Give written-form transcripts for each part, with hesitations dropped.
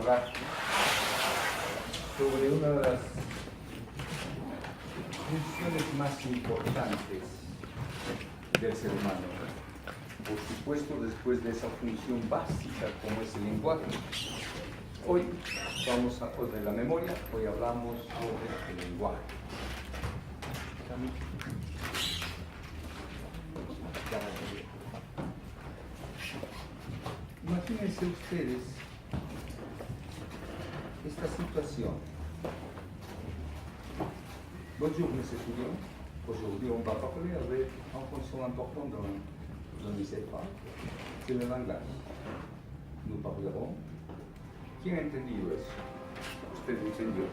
hablar sobre una de las funciones más importantes del ser humano. Por supuesto, después de esa función básica como es el lenguaje. Hoy vamos a de la memoria, hoy hablamos sobre el lenguaje. Imagínense ustedes esta situation. Bonjour, mes étudiants. Aujourd'hui, on va parler avec une fonction importante dans le CEPA, c'est le langage. Nous parlerons. ¿Quién ha entendido eso? Usted lo entendió.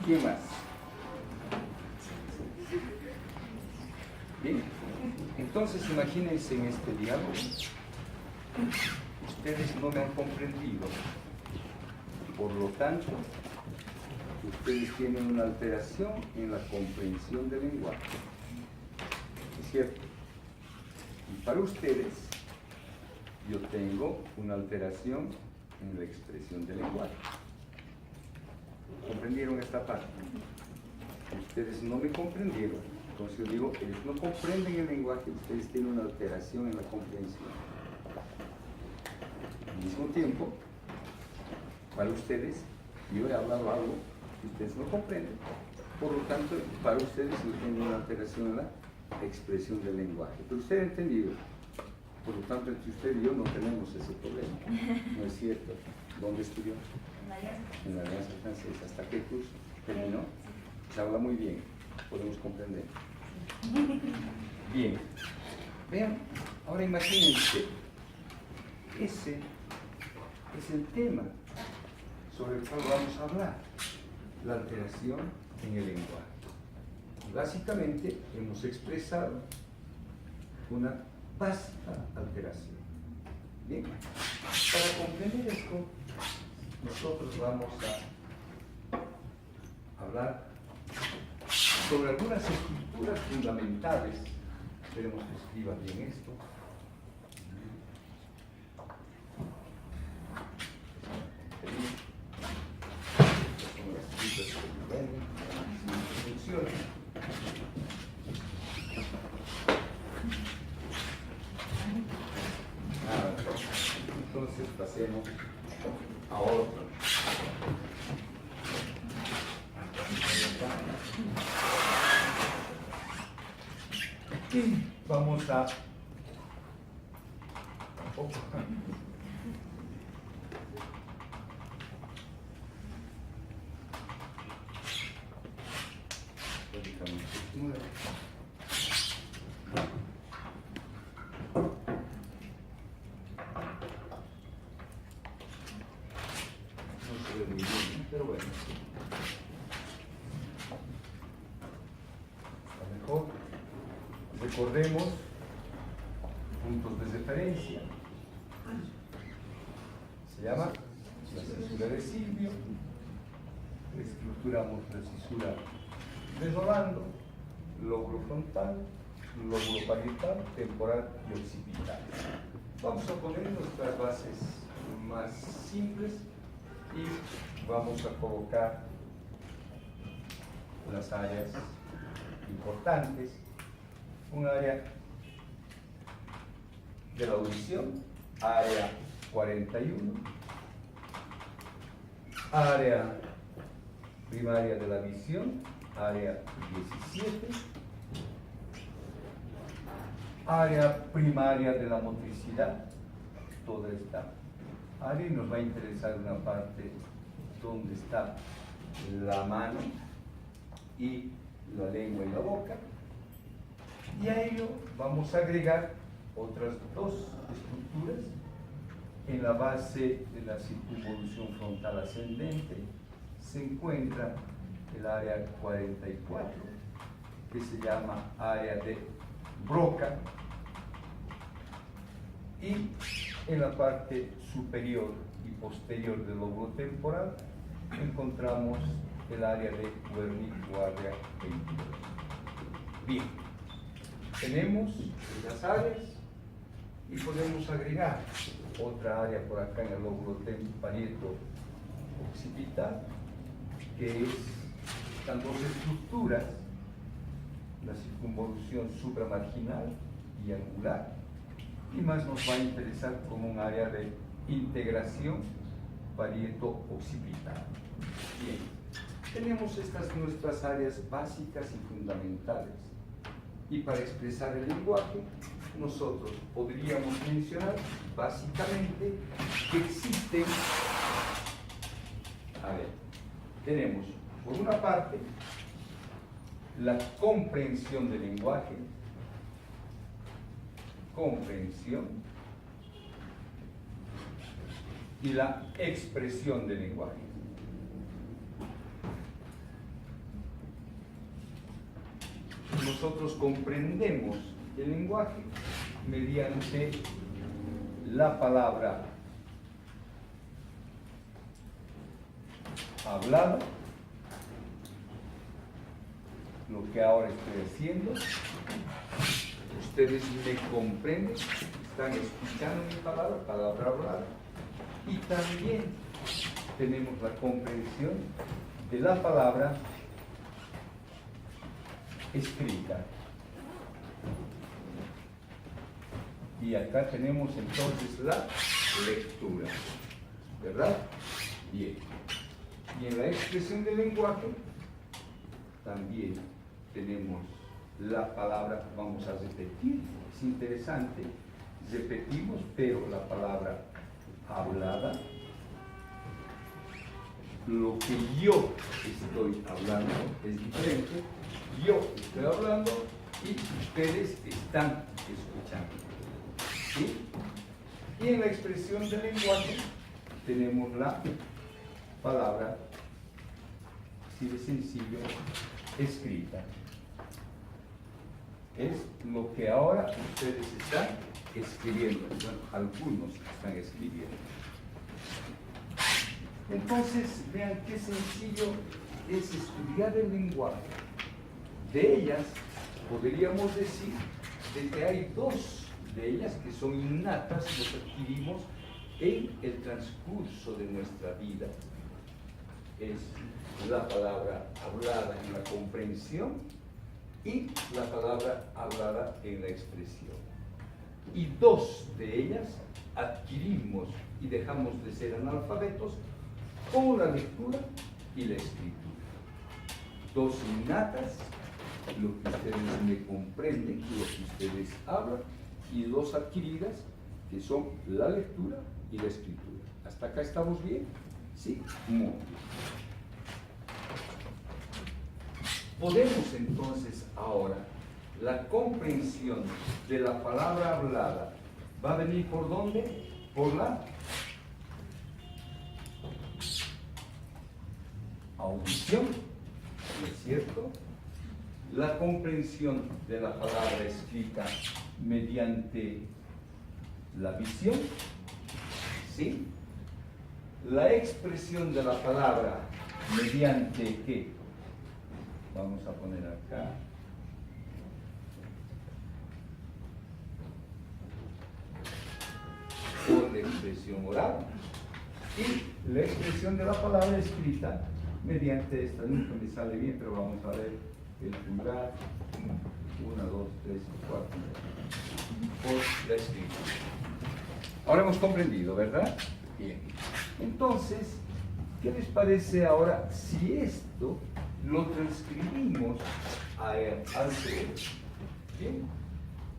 ¿Quién más? Bien. Entonces, imagínense en este diálogo. Ustedes no me han comprendido. Por lo tanto, ustedes tienen una alteración en la comprensión del lenguaje. ¿Es cierto? Y para ustedes, yo tengo una alteración en la expresión del lenguaje. ¿Comprendieron esta parte? Ustedes no me comprendieron. Entonces yo digo, ellos no comprenden el lenguaje, ustedes tienen una alteración en la comprensión. Al mismo tiempo, para ustedes, yo he hablado algo que ustedes no comprenden. Por lo tanto, para ustedes yo tengo una alteración en la expresión del lenguaje. Pero usted ha entendido. Por lo tanto, entre usted y yo no tenemos ese problema. ¿No es cierto? ¿Dónde estudió? En la Alianza Francesa. ¿Hasta qué curso? ¿Terminó? Se habla muy bien. Podemos comprender. Bien. Vean, ahora imagínense. Ese es el tema sobre el cual vamos a hablar. La alteración en el lenguaje. Básicamente, hemos expresado una básica alteración. Bien, para comprender esto, nosotros vamos a hablar sobre algunas estructuras fundamentales. Esperemos que escriban bien esto. Son las citas que ven, si funciona. Entonces pasemos a otro. Y vamos a pero bueno, a lo mejor recordemos puntos de referencia. Se llama la cisura de Silvio, estructuramos la cisura de Rolando, lóbulo frontal, lóbulo parietal, temporal y occipital. Vamos a poner nuestras bases más simples y vamos a colocar las áreas importantes. Un área de la audición, área 41, área primaria de la visión, área 17, área primaria de la motricidad, toda esta área, y nos va a interesar una parte donde está la mano y la lengua y la boca, y a ello vamos a agregar otras dos estructuras. En la base de la circunvolución frontal ascendente se encuentra el área 44, que se llama área de Broca, y en la parte superior y posterior del lóbulo temporal encontramos el área de Wernicke o área 22. Bien, tenemos las áreas Y podemos agregar otra área por acá en el lóbulo parieto occipital, que están dos estructuras, la circunvolución supramarginal y angular, y más nos va a interesar como un área de integración parieto occipital. Bien, tenemos estas nuestras áreas básicas y fundamentales, y para expresar el lenguaje nosotros podríamos mencionar básicamente que existen, tenemos por una parte la comprensión del lenguaje, y la expresión del lenguaje. Nosotros comprendemos el lenguaje mediante la palabra hablada, lo que ahora estoy haciendo. Ustedes me comprenden, están escuchando mi palabra hablada, y también tenemos la comprensión de la palabra escrita. Y acá tenemos entonces la lectura, ¿verdad? Bien. Y en la expresión del lenguaje también tenemos la palabra, vamos a repetir, es interesante, repetimos, pero la palabra hablada, lo que yo estoy hablando es diferente, yo estoy hablando y ustedes están escuchando. ¿Sí? Y en la expresión del lenguaje tenemos la palabra, así de sencillo, escrita. Es lo que ahora ustedes están escribiendo, algunos están escribiendo. Entonces, vean qué sencillo es estudiar el lenguaje. De ellas, podríamos decir de que hay dos de ellas que son innatas, las adquirimos en el transcurso de nuestra vida. Es la palabra hablada en la comprensión y la palabra hablada en la expresión. Y dos de ellas adquirimos y dejamos de ser analfabetos con la lectura y la escritura. Dos innatas, lo que ustedes me comprenden, lo que ustedes hablan, y dos adquiridas, que son la lectura y la escritura. ¿Hasta acá estamos bien? Sí, muy bien. Podemos entonces ahora, la comprensión de la palabra hablada va a venir ¿por dónde? Por la audición, ¿no es cierto? La comprensión de la palabra escrita mediante la visión, ¿sí? La expresión de la palabra mediante ¿qué? Vamos a poner acá. Por la expresión oral. Y la expresión de la palabra escrita mediante esta. Nunca me sale bien, pero vamos a ver el plural. 1, 2, 3, 4. Por la escritura. Ahora hemos comprendido, ¿verdad? Bien. Entonces, ¿qué les parece ahora si esto lo transcribimos al cerebro? Bien.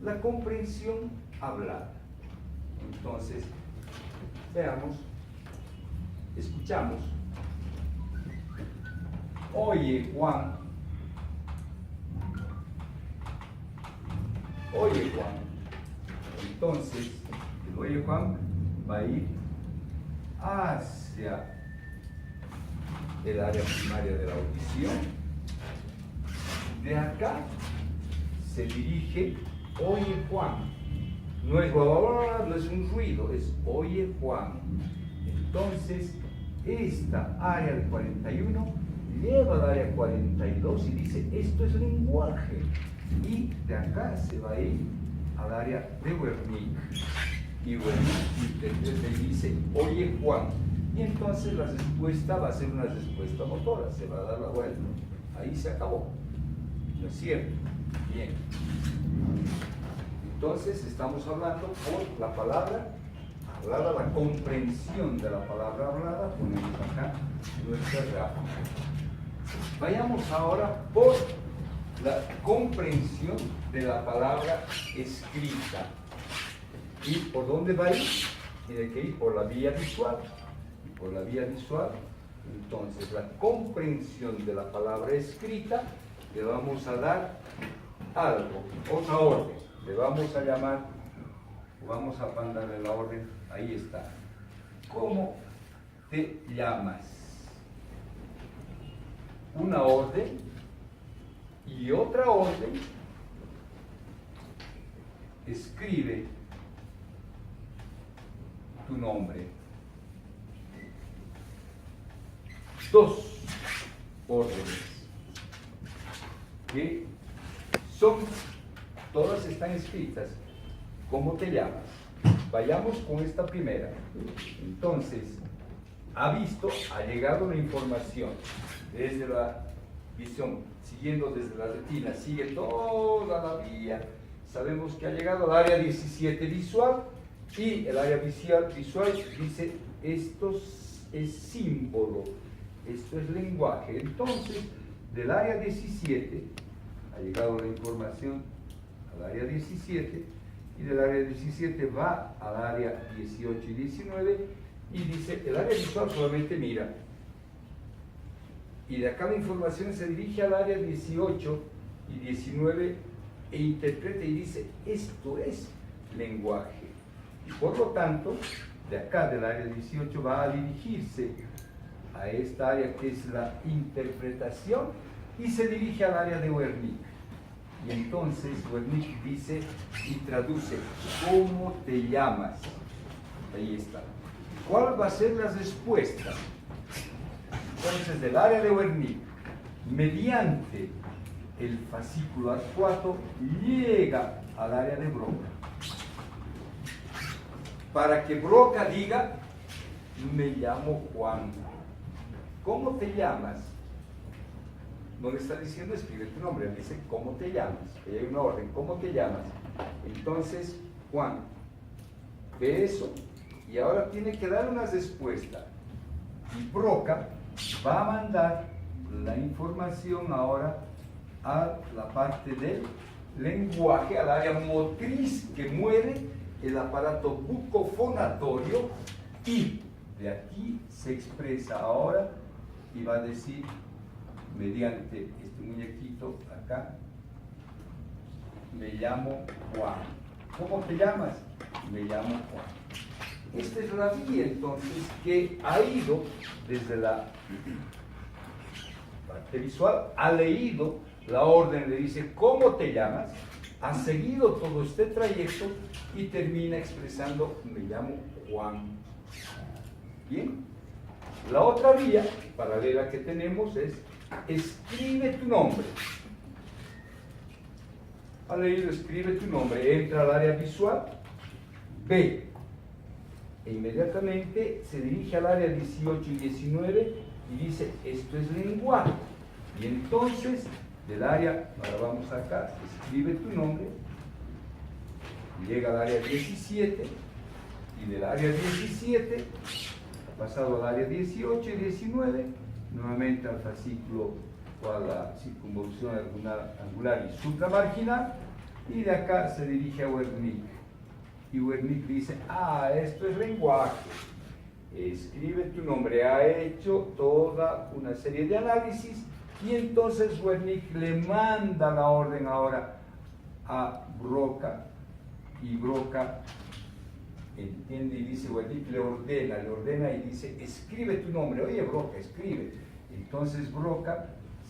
La comprensión hablada. Entonces, veamos, escuchamos. Oye, Juan. Oye, Juan. Entonces, el oye, Juan va a ir hacia el área primaria de la audición. De acá se dirige, oye, Juan. No es bla, bla, bla, no es un ruido, es oye, Juan. Entonces, esta área del 41 lleva al área 42 y dice, esto es lenguaje. Y de acá se va a ir al área de Wernicke. Y Wernicke le dice, oye Juan, y entonces la respuesta va a ser una respuesta motora, se va a dar la vuelta. Ahí se acabó. ¿No es cierto? Bien. Entonces estamos hablando por la palabra hablada, la comprensión de la palabra hablada, ponemos acá nuestra gráfica. Vayamos ahora por la comprensión de la palabra escrita. ¿Y por dónde va a ir? Tiene que ir por la vía visual. Y por la vía visual, entonces la comprensión de la palabra escrita, le vamos a dar algo, otra orden. Le vamos a llamar, vamos a mandarle la orden, ahí está. ¿Cómo te llamas? Una orden y otra orden. Escribe tu nombre. Dos órdenes que son, todas están escritas. ¿Cómo te llamas? Vayamos con esta primera. Entonces, ha llegado la información desde la visión, siguiendo desde la retina, sigue toda la vía. Sabemos que ha llegado al área 17 visual y el área visual dice, esto es símbolo, esto es lenguaje. Entonces, del área 17 ha llegado la información al área 17 y del área 17 va al área 18 y 19 y dice, el área visual solamente mira. Y de acá la información se dirige al área 18 y 19 e interpreta y dice, esto es lenguaje. Y por lo tanto, de acá del área 18 va a dirigirse a esta área que es la interpretación y se dirige al área de Wernicke. Y entonces Wernicke dice y traduce, ¿cómo te llamas? Ahí está. ¿Cuál va a ser la respuesta? Entonces, del área de Wernicke, mediante el fascículo arcuato, llega al área de Broca. Para que Broca diga, me llamo Juan. ¿Cómo te llamas? No le está diciendo escribe tu nombre, le dice ¿cómo te llamas? Ahí hay una orden, ¿cómo te llamas? Entonces, Juan, ve eso y ahora tiene que dar una respuesta. Y Broca va a mandar la información ahora a la parte del lenguaje, al área motriz que mueve el aparato bucofonatorio y de aquí se expresa ahora y va a decir mediante este muñequito acá, me llamo Juan. ¿Cómo te llamas? Me llamo Juan. Esta es la vía entonces que ha ido desde la parte visual, ha leído la orden, le dice ¿cómo te llamas? Ha seguido todo este trayecto y termina expresando me llamo Juan. Bien, la otra vía paralela que tenemos es escribe tu nombre. Ha leído escribe tu nombre, entra al área visual, ve e inmediatamente se dirige al área 18 y 19 y dice esto es lenguaje. Y entonces del área, ahora vamos acá, escribe tu nombre, llega al área 17 y del área 17 ha pasado al área 18 y 19, nuevamente al fascículo o a la circunvolución angular y supramarginal, y de acá se dirige a Wernicke. Y Wernicke dice, esto es lenguaje, escribe tu nombre, ha hecho toda una serie de análisis, y entonces Wernicke le manda la orden ahora a Broca, y Broca entiende y dice, Wernicke le ordena y dice, escribe tu nombre, oye Broca, escribe. Entonces Broca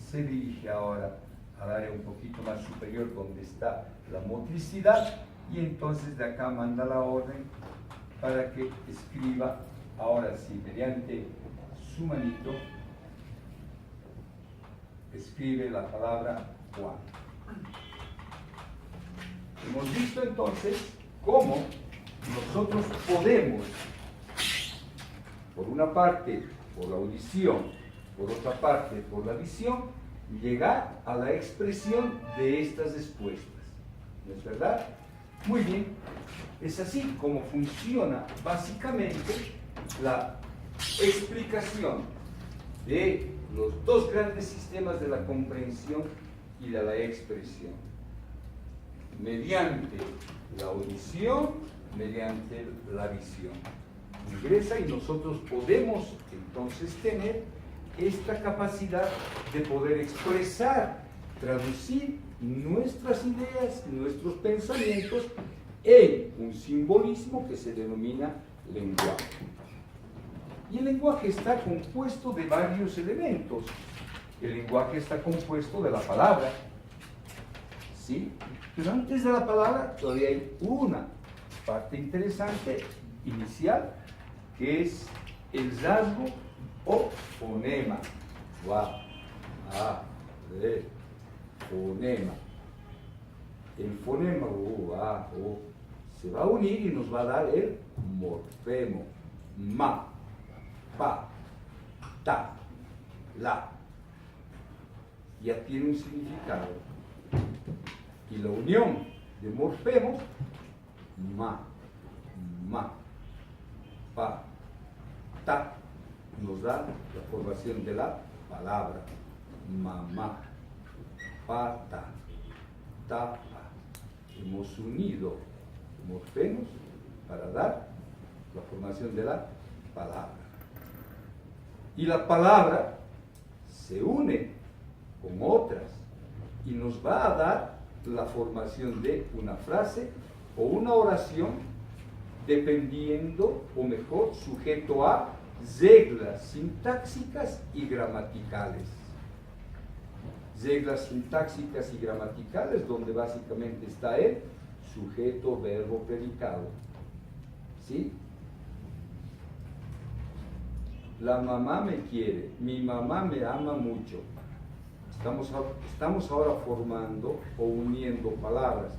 se dirige ahora al área un poquito más superior donde está la motricidad, y entonces de acá manda la orden para que escriba, ahora sí, mediante su manito, escribe la palabra Juan. hemos visto entonces cómo nosotros podemos, por una parte, por la audición, por otra parte, por la visión, llegar a la expresión de estas respuestas. ¿No es verdad? Muy bien. Es así como funciona básicamente la explicación de los dos grandes sistemas de la comprensión y de la expresión. Mediante la audición, mediante la visión. Ingresa y nosotros podemos entonces tener esta capacidad de poder expresar, traducir nuestras ideas, nuestros pensamientos en un simbolismo que se denomina lenguaje. Y el lenguaje está compuesto de varios elementos. El lenguaje está compuesto de la palabra, ¿sí? Pero antes de la palabra todavía hay una parte interesante, inicial, que es el rasgo o fonema. Va, a, de, fonema. El fonema, a, o, se va a unir y nos va a dar el morfemo. Ma, pa, ta, la. Ya tiene un significado. Y la unión de morfemos, ma, pa, ta, nos da la formación de la palabra. Mamá, pata, tapa. Hemos unido morfemos para dar la formación de la palabra. Y la palabra se une con otras y nos va a dar la formación de una frase o una oración dependiendo, o mejor, sujeto a reglas sintácticas y gramaticales. Reglas sintácticas y gramaticales, donde básicamente está el sujeto, verbo, predicado. ¿Sí? La mamá me quiere, mi mamá me ama mucho. Estamos ahora formando o uniendo palabras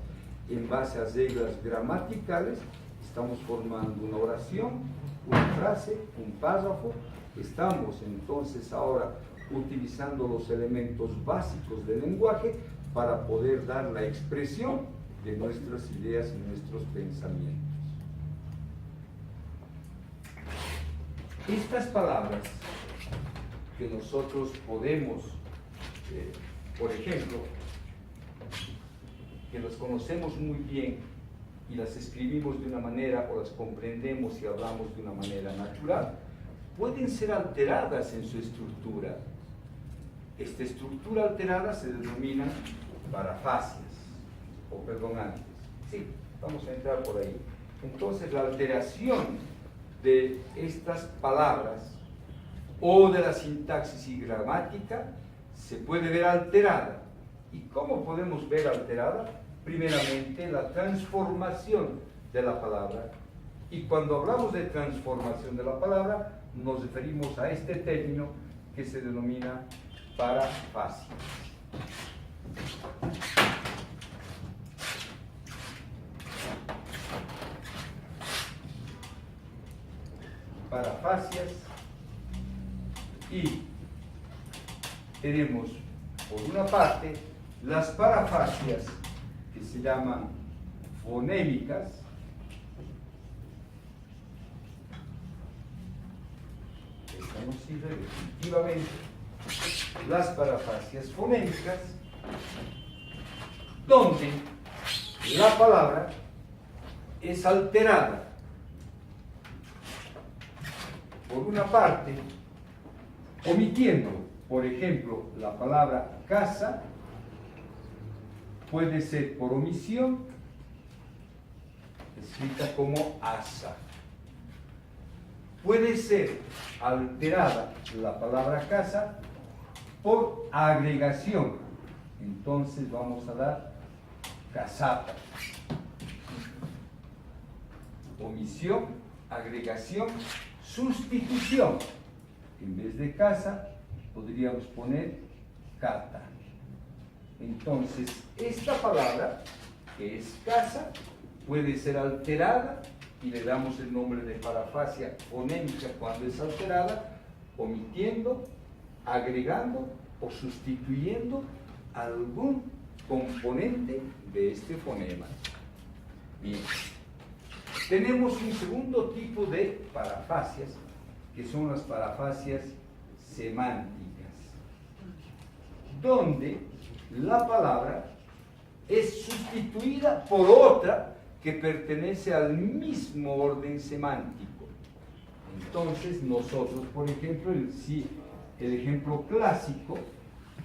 en base a reglas gramaticales. Estamos formando una oración, una frase, un párrafo. Estamos entonces ahora utilizando los elementos básicos del lenguaje para poder dar la expresión de nuestras ideas y nuestros pensamientos. Estas palabras que nosotros podemos, por ejemplo, que las conocemos muy bien y las escribimos de una manera o las comprendemos y hablamos de una manera natural, pueden ser alteradas en su estructura. Esta estructura alterada se denomina parafasias, o perdón, antes. Sí, vamos a entrar por ahí. Entonces, la alteración de estas palabras o de la sintaxis y gramática se puede ver alterada. ¿Y cómo podemos ver alterada? Primeramente, la transformación de la palabra. Y cuando hablamos de transformación de la palabra, nos referimos a este término que se denomina parafasias. Parafasias, y tenemos por una parte las parafasias que se llaman fonémicas, esta nos sirve definitivamente, las parafasias fonémicas, donde la palabra es alterada. Por una parte, omitiendo, por ejemplo, la palabra casa, puede ser por omisión, escrita como asa. Puede ser alterada la palabra casa por agregación. Entonces vamos a dar casata. Omisión, agregación, sustitución. En vez de casa, podríamos poner cata. Entonces, esta palabra que es casa, puede ser alterada y le damos el nombre de parafasia fonémica cuando es alterada, omitiendo, agregando o sustituyendo algún componente de este fonema. Bien. Tenemos un segundo tipo de parafasias, que son las parafasias semánticas, donde la palabra es sustituida por otra que pertenece al mismo orden semántico. Entonces nosotros, por ejemplo, el ejemplo clásico,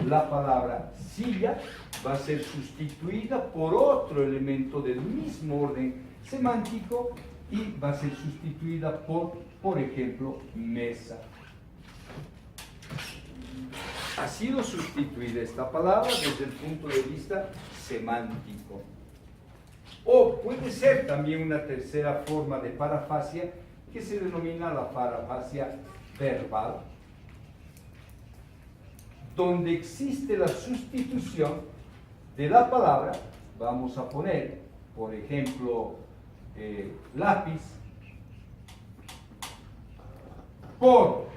la palabra silla va a ser sustituida por otro elemento del mismo orden semántico y va a ser sustituida por ejemplo, mesa. Ha sido sustituida esta palabra desde el punto de vista semántico. O puede ser también una tercera forma de parafasia que se denomina la parafasia verbal, donde existe la sustitución de la palabra, vamos a poner, por ejemplo, lápiz, por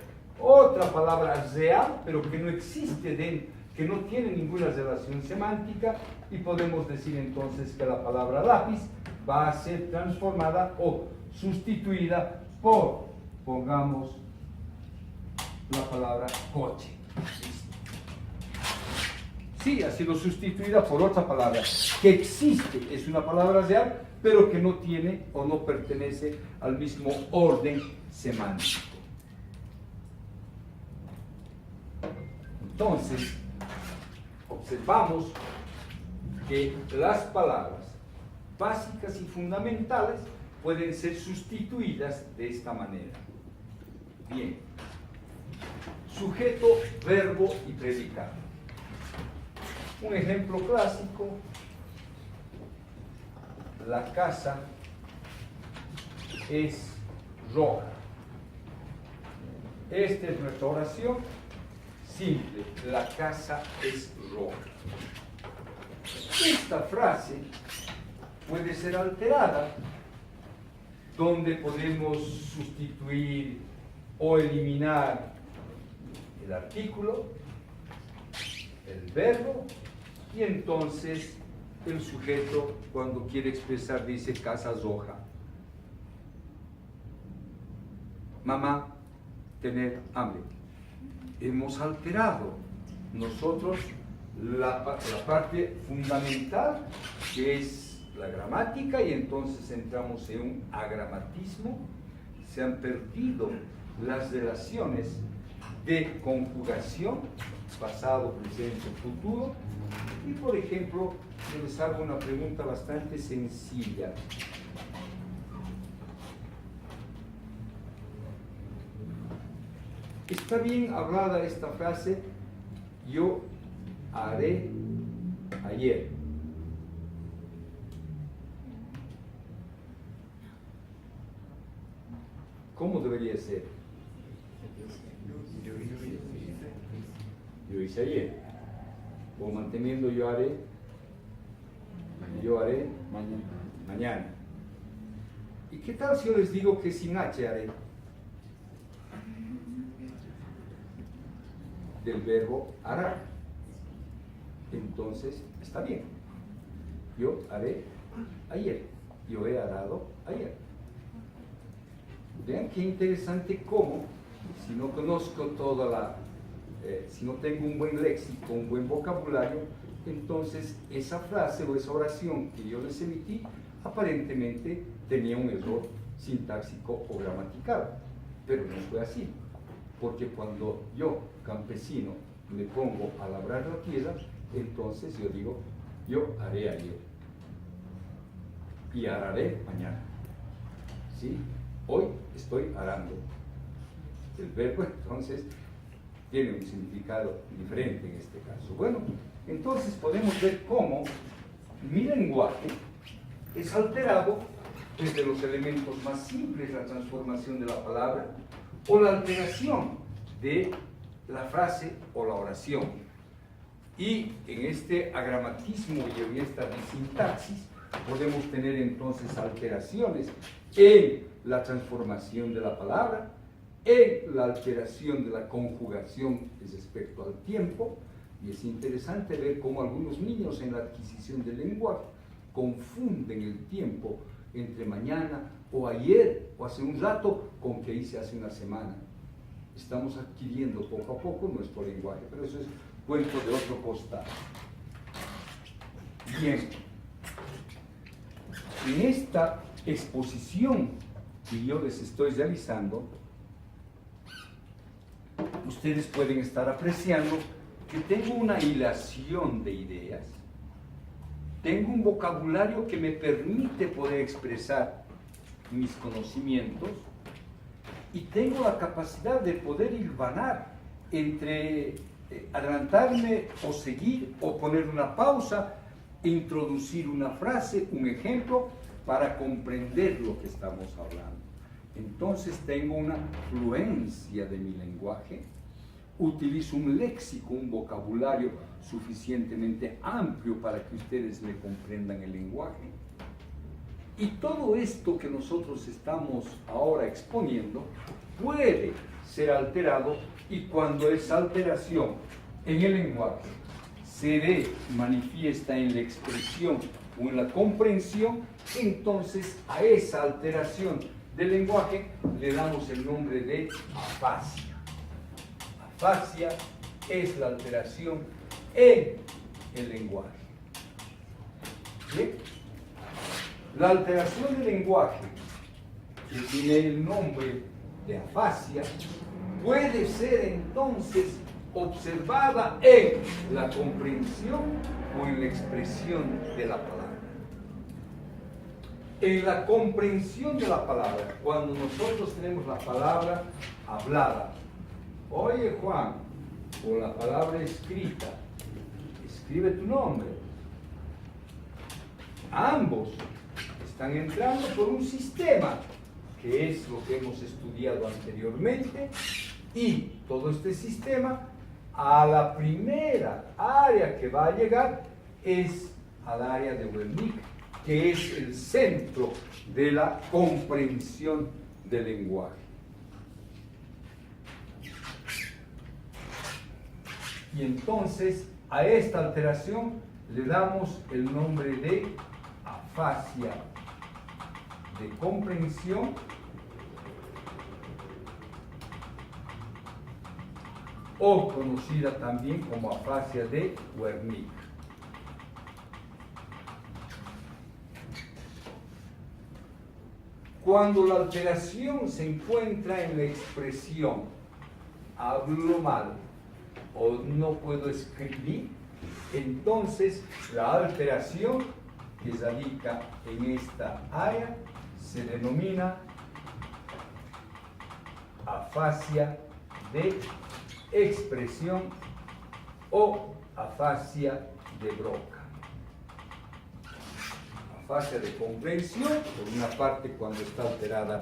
otra palabra real, pero que no existe que no tiene ninguna relación semántica, y podemos decir entonces que la palabra lápiz va a ser transformada o sustituida por, pongamos, la palabra coche. Sí, ha sido sustituida por otra palabra que existe, es una palabra real, pero que no tiene o no pertenece al mismo orden semántico. Entonces, observamos que las palabras básicas y fundamentales pueden ser sustituidas de esta manera. Bien. Sujeto, verbo y predicado. Un ejemplo clásico: la casa es roja. Esta es nuestra oración simple: la casa es roja. Esta frase puede ser alterada, donde podemos sustituir o eliminar el artículo, el verbo, y entonces el sujeto, cuando quiere expresar, dice casa roja. Mamá, tener hambre. Hemos alterado nosotros la parte fundamental, que es la gramática, y entonces entramos en un agramatismo. Se han perdido las relaciones de conjugación, pasado, presente, futuro. Y por ejemplo, yo les hago una pregunta bastante sencilla. ¿Está bien hablada esta frase? Yo haré ayer. ¿Cómo debería ser? Yo hice ayer. O manteniendo yo haré mañana. ¿Y qué tal si yo les digo que sin H haré? Del verbo hará. Entonces está bien. Yo haré ayer. Yo he harado ayer. Vean qué interesante cómo, si no conozco toda si no tengo un buen léxico, un buen vocabulario, entonces esa frase o esa oración que yo les emití aparentemente tenía un error sintáxico o gramatical, pero no fue así, porque cuando yo, campesino, me pongo a labrar la tierra, entonces yo digo, yo haré ayer y araré mañana. ¿Sí? Hoy estoy arando. El verbo entonces tiene un significado diferente en este caso. Bueno, entonces podemos ver cómo mi lenguaje es alterado desde los elementos más simples, la transformación de la palabra, o la alteración de la frase o la oración. Y en este agramatismo y en esta sintaxis podemos tener entonces alteraciones en la transformación de la palabra, en la alteración de la conjugación respecto al tiempo, y es interesante ver cómo algunos niños en la adquisición del lenguaje confunden el tiempo entre mañana o ayer o hace un rato con que hice hace una semana. Estamos adquiriendo poco a poco nuestro lenguaje, pero eso es cuento de otro costado. Bien, en esta exposición que yo les estoy realizando, ustedes pueden estar apreciando que tengo una hilación de ideas, tengo un vocabulario que me permite poder expresar mis conocimientos y tengo la capacidad de poder hilvanar entre adelantarme o seguir o poner una pausa, introducir una frase, un ejemplo para comprender lo que estamos hablando. Entonces tengo una fluencia de mi lenguaje, utilizo un léxico, un vocabulario suficientemente amplio para que ustedes le comprendan el lenguaje. Y todo esto que nosotros estamos ahora exponiendo puede ser alterado, y cuando esa alteración en el lenguaje se ve manifiesta en la expresión o en la comprensión, entonces a esa alteración del lenguaje le damos el nombre de afasia. Afasia es la alteración en el lenguaje. ¿Bien? La alteración del lenguaje, que tiene el nombre de afasia, puede ser entonces observada en la comprensión o en la expresión de la palabra. En la comprensión de la palabra, cuando nosotros tenemos la palabra hablada, oye Juan, o la palabra escrita, escribe tu nombre, ambos están entrando por un sistema que es lo que hemos estudiado anteriormente, y todo este sistema a la primera área que va a llegar es al área de Wernicke, que es el centro de la comprensión del lenguaje. Y entonces a esta alteración le damos el nombre de afasia de comprensión o conocida también como afasia de Wernicke. Cuando la alteración se encuentra en la expresión hablo mal o no puedo escribir, entonces la alteración que radica en esta área se denomina afasia de expresión o afasia de Broca. Afasia de comprensión, por una parte cuando está alterada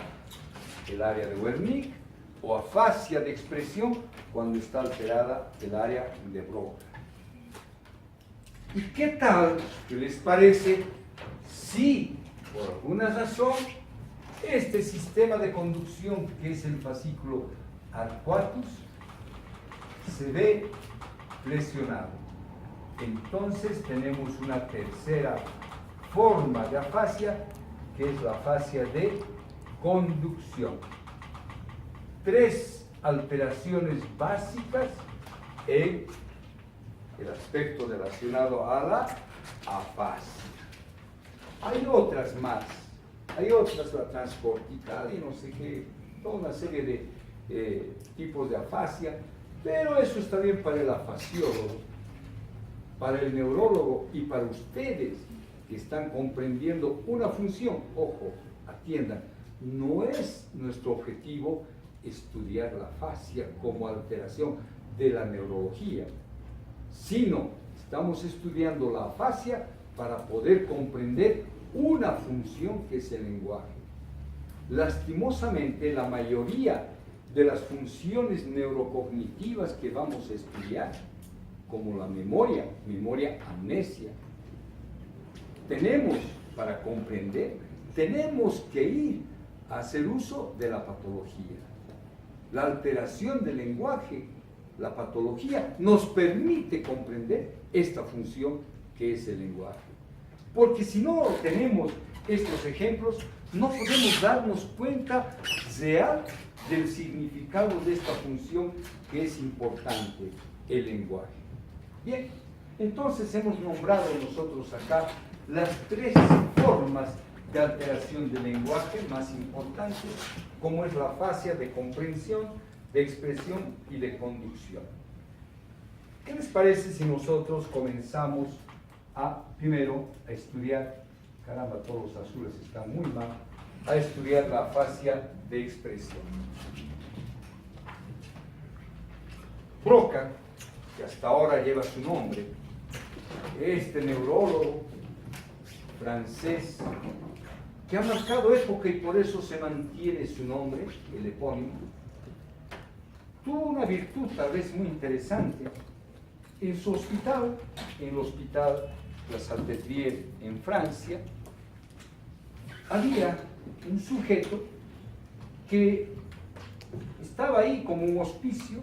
el área de Wernicke, o afasia de expresión cuando está alterada el área de Broca. ¿Y qué tal? ¿Qué les parece si, por alguna razón, este sistema de conducción que es el fascículo arcuatus se ve lesionado? Entonces tenemos una tercera forma de afasia, que es la afasia de conducción. Tres alteraciones básicas en el aspecto relacionado a la afasia. Hay otras más, hay otras, la transcortical y no sé qué, toda una serie de tipos de afasia, pero eso está bien para el afasiólogo, para el neurólogo y para ustedes que están comprendiendo una función. Ojo, atiendan, no es nuestro objetivo estudiar la afasia como alteración de la neurología, sino estamos estudiando la afasia para poder comprender una función que es el lenguaje. Lastimosamente, la mayoría de las funciones neurocognitivas que vamos a estudiar, como la memoria, amnesia, tenemos para comprender, tenemos que ir a hacer uso de la patología. La alteración del lenguaje, la patología, nos permite comprender esta función que es el lenguaje. Porque si no tenemos estos ejemplos, no podemos darnos cuenta real del significado de esta función que es importante, el lenguaje. Bien, entonces hemos nombrado nosotros acá las tres formas de alteración del lenguaje más importantes, como es la fascia de comprensión, de expresión y de conducción. ¿Qué les parece si nosotros comenzamos primero a estudiar, caramba, todos los azules están muy mal, a estudiar la fascia de expresión? Broca, que hasta ahora lleva su nombre, este neurólogo francés, que ha marcado época y por eso se mantiene su nombre, el epónimo, tuvo una virtud tal vez muy interesante. En su hospital, en el hospital La Salpêtrière en Francia, había un sujeto que estaba ahí como un hospicio,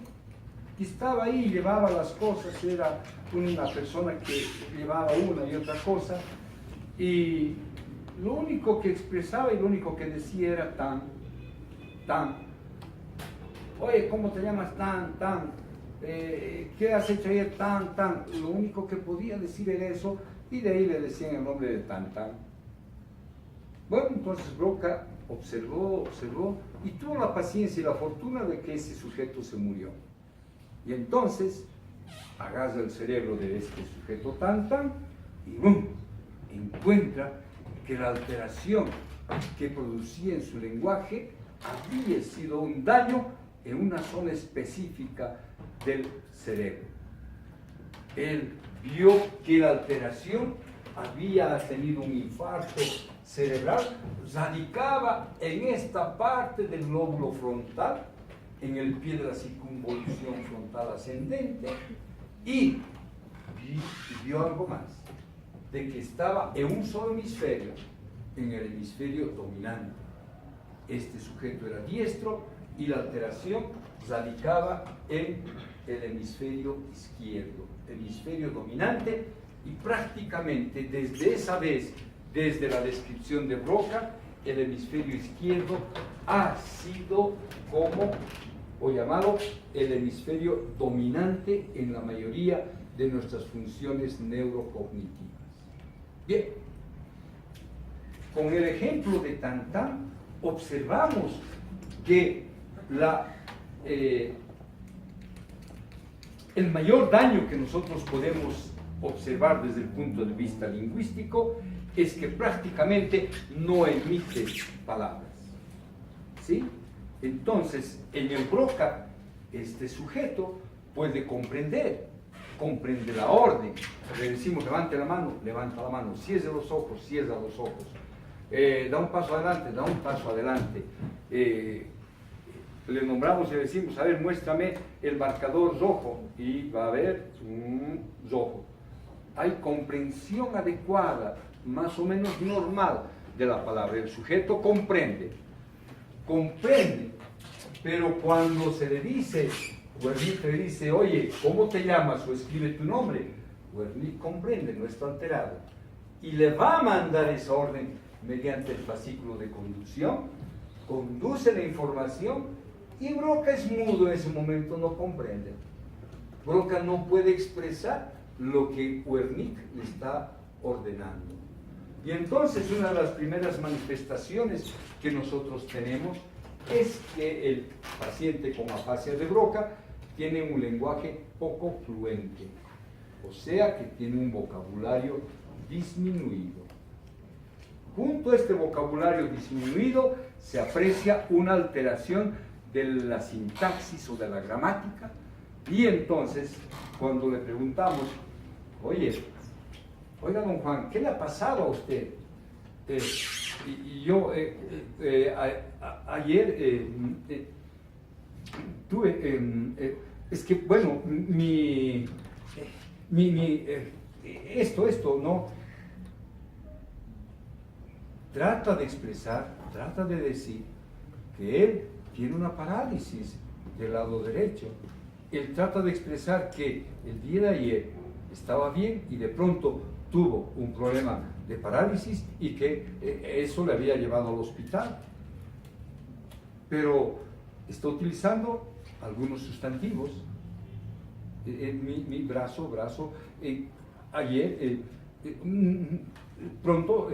que estaba ahí y llevaba las cosas, era una persona que llevaba una y otra cosa, y lo único que expresaba y lo único que decía era tan. Oye, ¿cómo te llamas tan? ¿Qué has hecho ayer tan? Lo único que podía decir era eso, y de ahí le decían el nombre de tan. Bueno, entonces Broca observó y tuvo la paciencia y la fortuna de que ese sujeto se murió. Y entonces agarra el cerebro de este sujeto tan y ¡bum!, encuentra que la alteración que producía en su lenguaje había sido un daño en una zona específica del cerebro. Él vio que la alteración había tenido un infarto cerebral, radicaba en esta parte del lóbulo frontal, en el pie de la circunvolución frontal ascendente, y vio algo más, de que estaba en un solo hemisferio, en el hemisferio dominante. Este sujeto era diestro y la alteración radicaba en el hemisferio izquierdo, hemisferio dominante, y prácticamente desde esa vez, desde la descripción de Broca, el hemisferio izquierdo ha sido llamado el hemisferio dominante en la mayoría de nuestras funciones neurocognitivas. Bien, con el ejemplo de Tan observamos que el mayor daño que nosotros podemos observar desde el punto de vista lingüístico es que prácticamente no emite palabras, ¿sí? Entonces, en el Broca, este sujeto puede comprende la orden. Le decimos, levante la mano, levanta la mano, cierra los ojos, cierra los ojos, da un paso adelante, da un paso adelante. Le nombramos y le decimos, a ver, muéstrame el marcador rojo, y va a ver rojo. Hay comprensión adecuada, más o menos normal de la palabra. El sujeto comprende, pero cuando se le dice, Wernicke le dice, oye, ¿cómo te llamas? O escribe tu nombre. Wernicke comprende, no está alterado, y le va a mandar esa orden mediante el fascículo de conducción, conduce la información, y Broca es mudo en ese momento, no comprende. Broca no puede expresar lo que Wernicke le está ordenando. Y entonces una de las primeras manifestaciones que nosotros tenemos es que el paciente con afasia de Broca tiene un lenguaje poco fluente, o sea que tiene un vocabulario disminuido. Junto a este vocabulario disminuido se aprecia una alteración de la sintaxis o de la gramática, y entonces cuando le preguntamos, oiga don Juan, ¿qué le ha pasado a usted? Ayer tuve, es que bueno, esto, ¿no? trata de expresar, trata de decir que él tiene una parálisis del lado derecho. Él trata de expresar que el día de ayer estaba bien y de pronto tuvo un problema de parálisis y que eso le había llevado al hospital. Pero está utilizando algunos sustantivos. Mi brazo, ayer, pronto,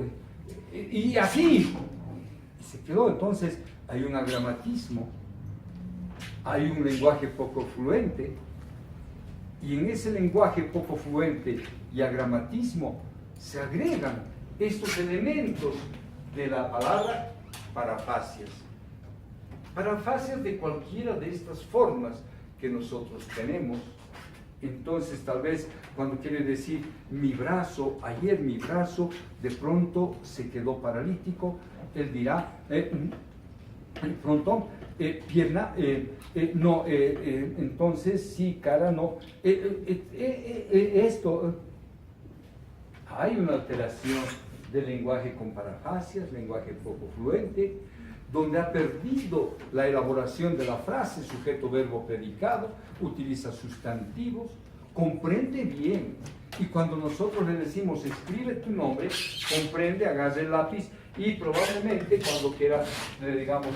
y así. Y se quedó. Entonces hay un agramatismo, hay un lenguaje poco fluente, y en ese lenguaje poco fluente y agramatismo se agregan estos elementos de la palabra parafasias. Parafasias de cualquiera de estas formas que nosotros tenemos. Entonces, tal vez cuando quiere decir mi brazo, ayer mi brazo, de pronto se quedó paralítico, él dirá, pronto, pierna, no, entonces sí, cara, no. Esto, hay una alteración del lenguaje con parafasias, lenguaje poco fluente, donde ha perdido la elaboración de la frase, sujeto, verbo, predicado, utiliza sustantivos, comprende bien. Y cuando nosotros le decimos, escribe tu nombre, comprende, agarra el lápiz y probablemente cuando quiera le digamos,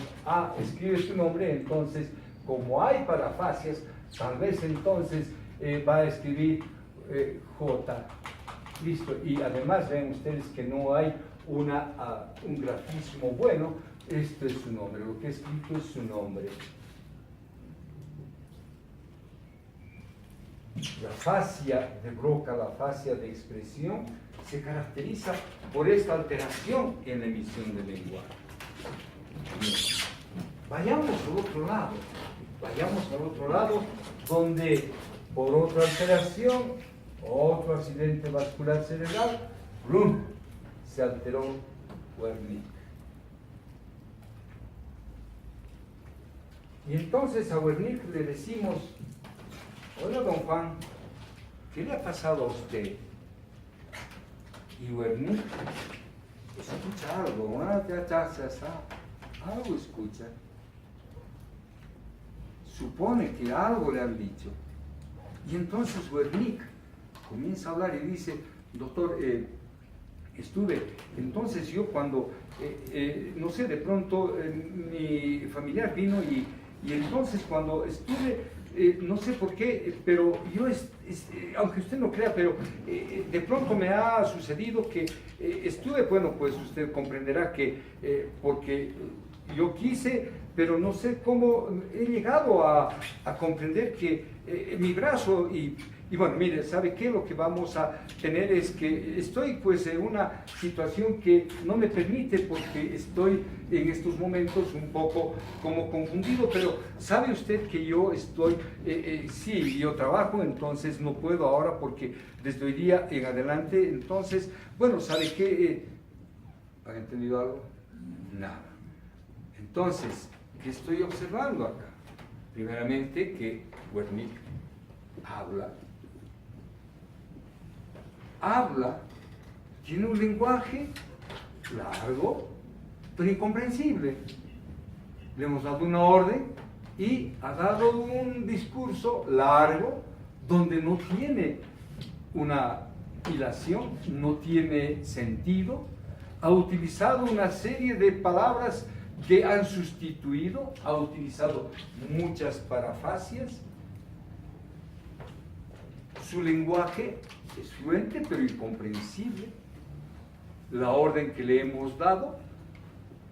escribe tu nombre, entonces, como hay parafasias, tal vez entonces va a escribir J. Listo. Y además ven ustedes que no hay un grafismo bueno. Esto es su nombre, lo que he escrito es su nombre. La fascia de Broca, la fascia de expresión, se caracteriza por esta alteración en la emisión del lenguaje. Bien. Vayamos al otro lado, donde por otra alteración, otro accidente vascular cerebral, ¡rum!, se alteró Wernicke. Y entonces a Wernicke le decimos, hola don Juan, ¿qué le ha pasado a usted? Y Wernicke escucha algo, algo escucha. Supone que algo le han dicho. Y entonces Wernicke comienza a hablar y dice, doctor, entonces yo cuando, no sé, de pronto mi familiar vino y entonces cuando estuve, no sé por qué, pero yo, aunque usted no crea, pero de pronto me ha sucedido que estuve, bueno, pues usted comprenderá que porque yo quise, pero no sé cómo he llegado a comprender que mi brazo y bueno, mire, ¿sabe qué? Lo que vamos a tener es que estoy pues en una situación que no me permite porque estoy en estos momentos un poco como confundido, pero ¿sabe usted que yo estoy, sí, yo trabajo, entonces no puedo ahora porque desde hoy día en adelante, entonces, bueno, ¿sabe qué? ¿Han entendido algo? Nada. Entonces, ¿qué estoy observando acá? Primeramente que Wernicke habla, tiene un lenguaje largo, pero incomprensible. Le hemos dado una orden y ha dado un discurso largo donde no tiene una hilación, no tiene sentido. Ha utilizado una serie de palabras que han sustituido, ha utilizado muchas parafasias. Su lenguaje es fluente pero incomprensible. La orden que le hemos dado,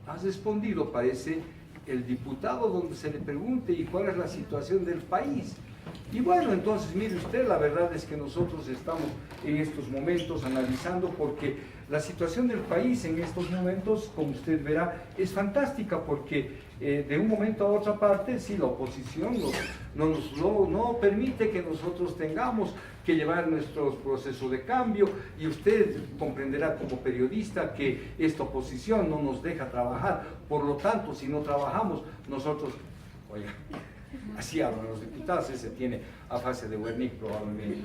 ha respondido, parece el diputado donde se le pregunte ¿y cuál es la situación del país? Y bueno, entonces mire usted, la verdad es que nosotros estamos en estos momentos analizando porque la situación del país en estos momentos, como usted verá, es fantástica porque de un momento a otra parte, sí, la oposición no permite que nosotros tengamos que llevar nuestro proceso de cambio y usted comprenderá como periodista que esta oposición no nos deja trabajar, por lo tanto, si no trabajamos, nosotros, oiga, así hablan los diputados, ese tiene afasia de Wernicke probablemente.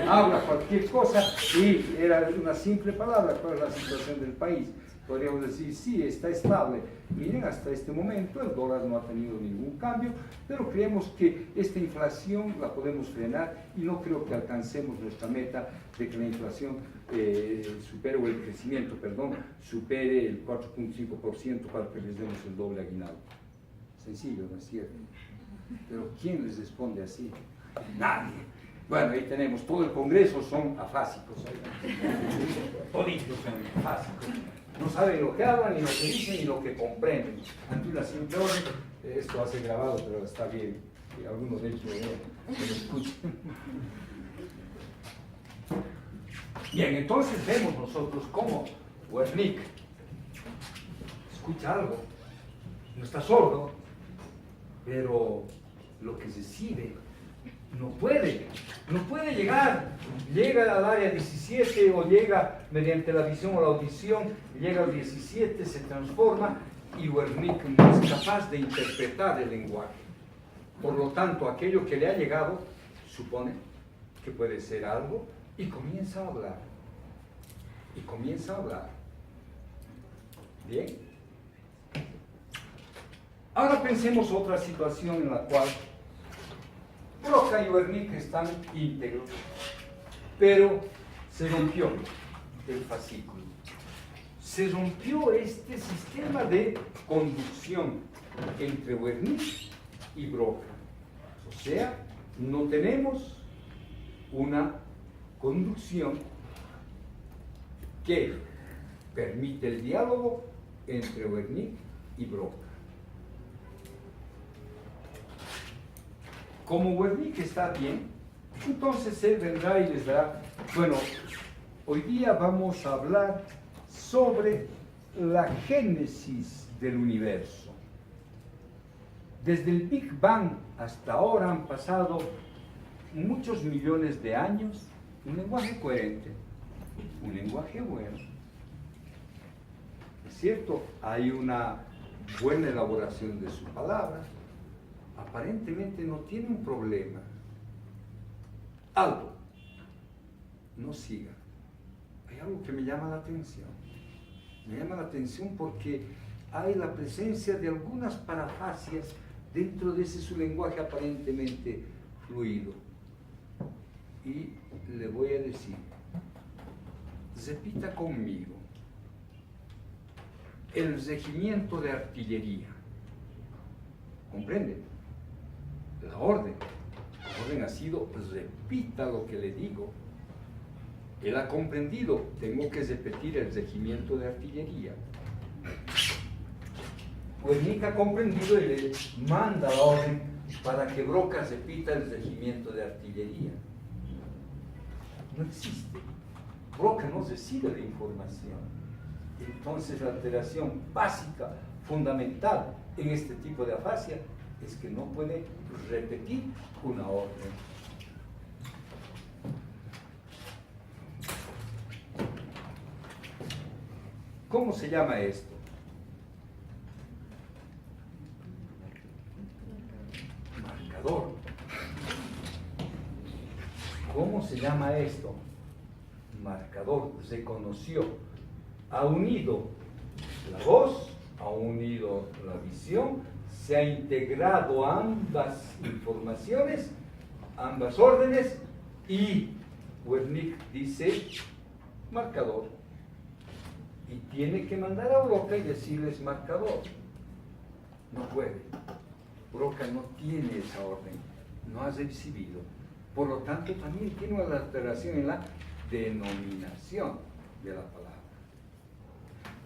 Habla cualquier cosa y era una simple palabra, ¿cuál es la situación del país? podríamos decir, sí, está estable. Miren, hasta este momento el dólar no ha tenido ningún cambio, pero creemos que esta inflación la podemos frenar y no creo que alcancemos nuestra meta de que la inflación supere, o el crecimiento, perdón, supere el 4.5% para que les demos el doble aguinaldo. Sencillo, ¿no es cierto? Pero ¿quién les responde así? Nadie. Bueno, ahí tenemos, todo el Congreso son afásicos. Toditos son afásicos. No saben lo que hablan, ni lo que dicen, ni lo que comprenden. Ante una simple orden, esto hace grabado, pero está bien, que algunos de ellos lo escuchen. Bien, entonces vemos nosotros cómo Wernicke escucha algo, no está sordo, pero lo que recibe no puede llegar, llega al área 17 o llega mediante la visión o la audición, llega al 17, se transforma y Wernicke no es capaz de interpretar el lenguaje. Por lo tanto, aquello que le ha llegado supone que puede ser algo y comienza a hablar. Y comienza a hablar. Bien. Ahora pensemos otra situación en la cual Broca y Wernicke están íntegros, pero se rompió el fascículo. Se rompió este sistema de conducción entre Wernicke y Broca. O sea, no tenemos una conducción que permite el diálogo entre Wernicke y Broca. Como Wernicke está bien, entonces él vendrá y les dará, bueno, hoy día vamos a hablar sobre la génesis del universo. Desde el Big Bang hasta ahora han pasado muchos millones de años, un lenguaje coherente, un lenguaje bueno. Es cierto, hay una buena elaboración de su palabra, aparentemente no tiene un problema. Algo, no siga. Hay algo que me llama la atención. Me llama la atención porque hay la presencia de algunas parafasias dentro de ese su lenguaje aparentemente fluido. Y le voy a decir, repita conmigo, el regimiento de artillería. ¿Comprende? La orden ha sido, repita lo que le digo. Él ha comprendido, tengo que repetir el regimiento de artillería. Wernicke ha comprendido y le manda la orden para que Broca repita el regimiento de artillería. No existe. Broca no recibe la información. Entonces la alteración básica, fundamental en este tipo de afasia es que no puede repetir una orden. ¿Cómo se llama esto? Marcador. ¿Cómo se llama esto? Marcador. Se conoció. Ha unido la voz, ha unido la visión, se ha integrado ambas informaciones, ambas órdenes, y Wernicke dice marcador. Y tiene que mandar a Broca y decirles marcador. No puede. Broca no tiene esa orden, no ha recibido. Por lo tanto, también tiene una alteración en la denominación de la palabra.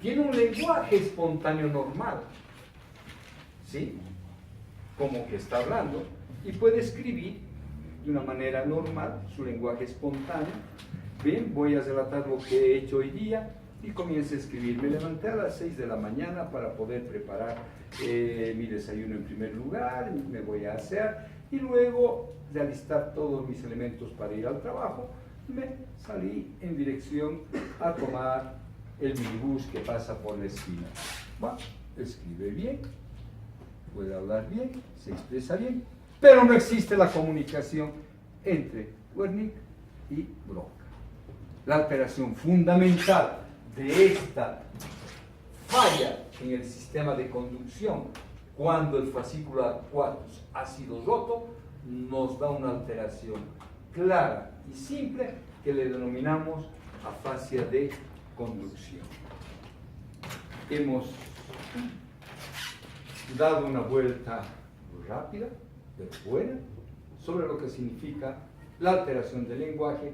Tiene un lenguaje espontáneo normal, ¿sí? Como que está hablando, y puede escribir de una manera normal, su lenguaje espontáneo. Bien, voy a relatar lo que he hecho hoy día, y comienzo a escribir. Me levanté a las 6 de la mañana para poder preparar mi desayuno en primer lugar, me voy a asear, y luego de alistar todos mis elementos para ir al trabajo, me salí en dirección a tomar el minibús que pasa por la esquina. Bueno, escribe bien, puede hablar bien, se expresa bien, pero no existe la comunicación entre Wernicke y Broca. La alteración fundamental de esta falla en el sistema de conducción cuando el fascículo aquatus ha sido roto, nos da una alteración clara y simple que le denominamos afasia de conducción. Hemos dado una vuelta rápida, pero buena, sobre lo que significa la alteración del lenguaje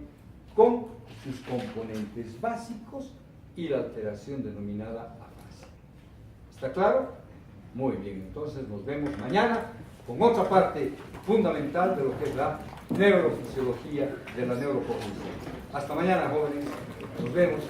con sus componentes básicos y la alteración denominada afasia. ¿Está claro? Muy bien, entonces nos vemos mañana con otra parte fundamental de lo que es la neurofisiología de la neurocognición. Hasta mañana, jóvenes. Nos vemos.